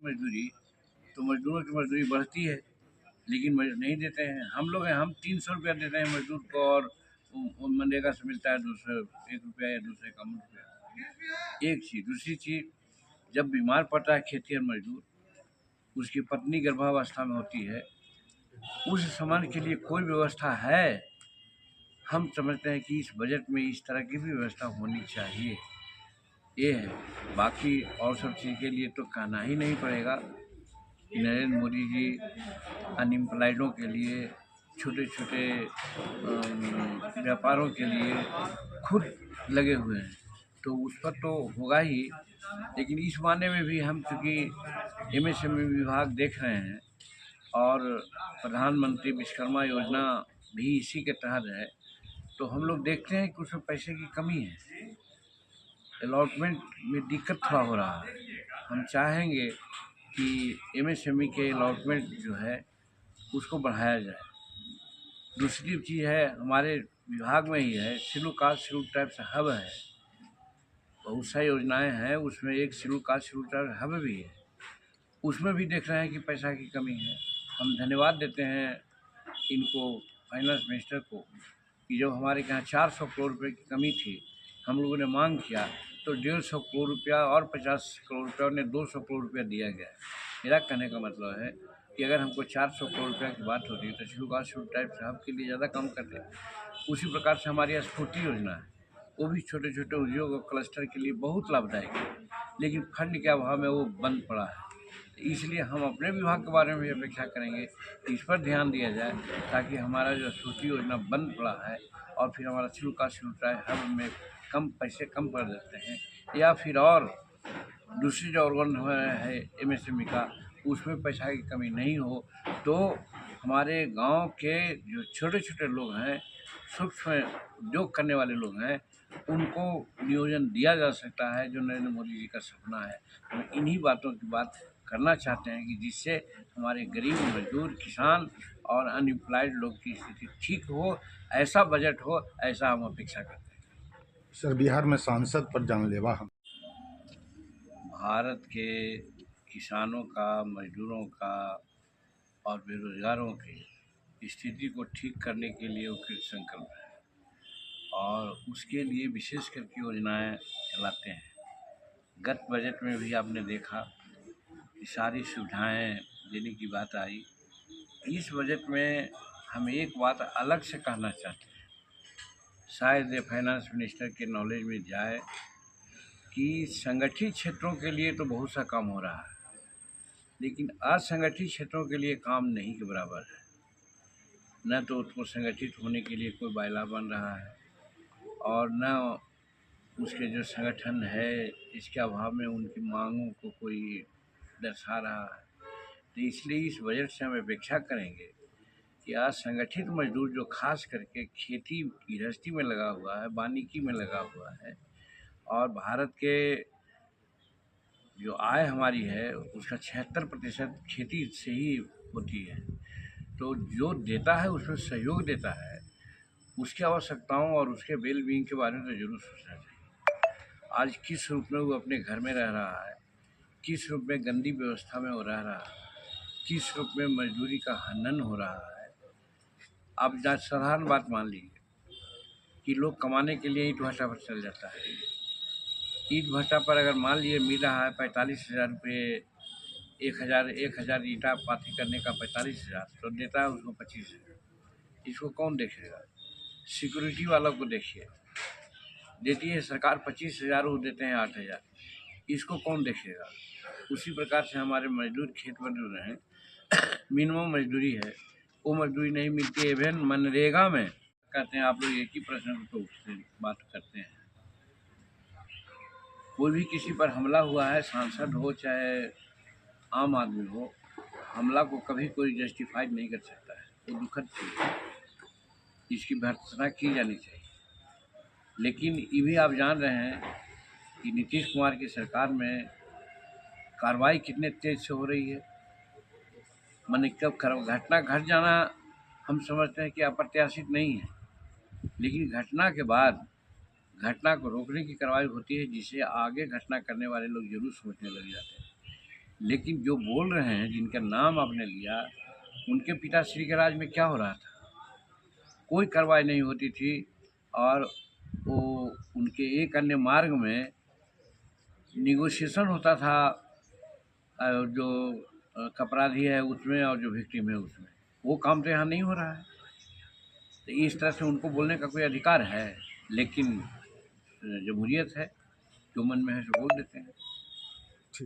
मजदूरी तो मजदूरों की मजदूरी बढ़ती है, लेकिन नहीं देते हैं। हम लोग हैं, हम 300 रुपया देते हैं मजदूर को, और मनरेगा से मिलता है 201 रुपया या 251 रुपया। एक चीज़, दूसरी चीज़, जब बीमार पड़ता है खेतिहर मजदूर, उसकी पत्नी गर्भावस्था में होती है, उस समय के लिए कोई व्यवस्था है? हम समझते हैं कि इस बजट में इस तरह की भी व्यवस्था होनी चाहिए। ये है। बाकी और सब चीज़ के लिए तो कहना ही नहीं पड़ेगा कि नरेंद्र मोदी जी अनएम्प्लॉयडों के लिए, छोटे छोटे व्यापारों के लिए खुद लगे हुए हैं, तो उस पर तो होगा ही। लेकिन इस मायने में भी हम चूँकि एमएसएमई विभाग देख रहे हैं, और प्रधानमंत्री विश्वकर्मा योजना भी इसी के तहत है, तो हम लोग देखते हैं कि उसमें पैसे की कमी है, अलॉटमेंट में दिक्कत थोड़ा हो रहा है। हम चाहेंगे कि एमएसएमई के अलॉटमेंट जो है उसको बढ़ाया जाए। दूसरी चीज़ है, हमारे विभाग में ही है, schedule caste schedule tribes hub है, बहुत सारी योजनाएं हैं, उसमें एक schedule caste schedule tribes hub भी है। उसमें भी देख रहे हैं कि पैसा की कमी है। हम धन्यवाद देते हैं इनको, फाइनेंस मिनिस्टर को, कि जब हमारे यहाँ 400 करोड़ रुपये की कमी थी, हम लोगों ने मांग किया तो 150 करोड़ रुपया और 50 करोड़ रुपया उन्हें 200 करोड़ रुपया दिया गया। मेरा कहने का मतलब है कि अगर हमको 400 करोड़ रुपया की बात होती तो शेड्यूल कास्ट शेड्यूल ट्राइब साहब के लिए ज़्यादा कम करते। उसी प्रकार से हमारी यहाँ स्फूर्ति योजना है, वो भी छोटे छोटे उद्योग और क्लस्टर के लिए बहुत लाभदायक है, लेकिन फंड के अभाव में वो बंद पड़ा है। तो इसलिए हम अपने विभाग के बारे में भी अपेक्षा करेंगे कि इस पर ध्यान दिया जाए, ताकि हमारा जो स्फूर्ति योजना बंद पड़ा है, और फिर हमारा schedule caste schedule tribe hub में कम पैसे कम पड़ जाते हैं, या फिर और दूसरी जो ऑर्गन है एमएसएमई का, उसमें पैसा की कमी नहीं हो, तो हमारे गांव के जो छोटे छोटे लोग हैं, सूक्ष्म उद्योग करने वाले लोग हैं, उनको नियोजन दिया जा सकता है, जो नरेंद्र मोदी जी का सपना है। हम इन्हीं बातों की बात करना चाहते हैं कि जिससे हमारे गरीब मजदूर, किसान और अनएम्प्लॉयड लोग की स्थिति ठीक हो, ऐसा बजट हो, ऐसा हम अपेक्षा करते हैं। सर, बिहार में सांसद पर जानलेवा हम भारत के किसानों का, मजदूरों का और बेरोजगारों की स्थिति को ठीक करने के लिए वो कृत संकल्प है, और उसके लिए विशेष करके योजनाएं चलाते हैं। गत बजट में भी आपने देखा कि सारी सुविधाएं देने की बात आई। इस बजट में हम एक बात अलग से कहना चाहते हैं, शायद ये फाइनेंस मिनिस्टर के नॉलेज में जाए कि संगठित क्षेत्रों के लिए तो बहुत सा काम हो रहा है, लेकिन असंगठित क्षेत्रों के लिए काम नहीं के बराबर है। न तो उसको संगठित होने के लिए कोई बायला बन रहा है, और न उसके जो संगठन है इसके अभाव में उनकी मांगों को कोई दर्शा रहा है। तो इसलिए इस बजट से हम अपेक्षा करेंगे कि असंगठित मजदूर जो खास करके खेती गृहस्थी में लगा हुआ है, वानिकी में लगा हुआ है, और भारत के जो आय हमारी है उसका 76% खेती से ही होती है, तो जो देता है उसमें सहयोग देता है, उसकी आवश्यकताओं और उसके वेल बीइंग के बारे में तो जरूर सोचना चाहिए। आज किस रूप में वो अपने घर में रह रहा है, किस रूप में गंदी व्यवस्था में वो रह रहा है, किस रूप में मजदूरी का हनन हो रहा है। आप साधारण बात मान लीजिए कि लोग कमाने के लिए ईंट भट्टा पर चल जाता है। ईंट भट्टा पर अगर मान लिए मिल रहा है 45,000 रुपये, 1,000 ईंटा पाथी करने का 45,000, तो देता है उसको 25,000। इसको कौन देखेगा? सिक्योरिटी वालों को देखिए, देती है सरकार 25,000, वो देते हैं 8,000। इसको कौन देखेगा? उसी प्रकार से हमारे मजदूर, खेत मजदूर हैं, मिनिमम मजदूरी है, वो मजदूरी नहीं मिलती है। इवन मनरेगा में कहते हैं आप लोग एक ही प्रश्न को उससे बात करते हैं। कोई भी किसी पर हमला हुआ है, सांसद हो चाहे आम आदमी हो, हमला को कभी कोई जस्टिफाइड नहीं कर सकता है, वो दुखद चीज़ है, इसकी भर्त्सना की जानी चाहिए। लेकिन ये भी आप जान रहे हैं कि नीतीश कुमार की सरकार में कार्रवाई कितने तेज से हो रही है। माने कब घटना घट जाना हम समझते हैं कि अप्रत्याशित नहीं है, लेकिन घटना के बाद घटना को रोकने की कार्रवाई होती है, जिसे आगे घटना करने वाले लोग जरूर सोचने लग जाते हैं लेकिन जो बोल रहे हैं, जिनका नाम आपने लिया, उनके पिताश्री के राज में क्या हो रहा था? कोई कार्रवाई नहीं होती थी और वो उनके एक अन्य मार्ग में निगोशिएशन होता था, जो अपराधी है उसमें और जो विक्टिम है उसमें। वो काम तो यहाँ नहीं हो रहा है। तो इस तरह से उनको बोलने का कोई अधिकार है, लेकिन जमहूरियत है, जो मन में है सो बोल देते हैं।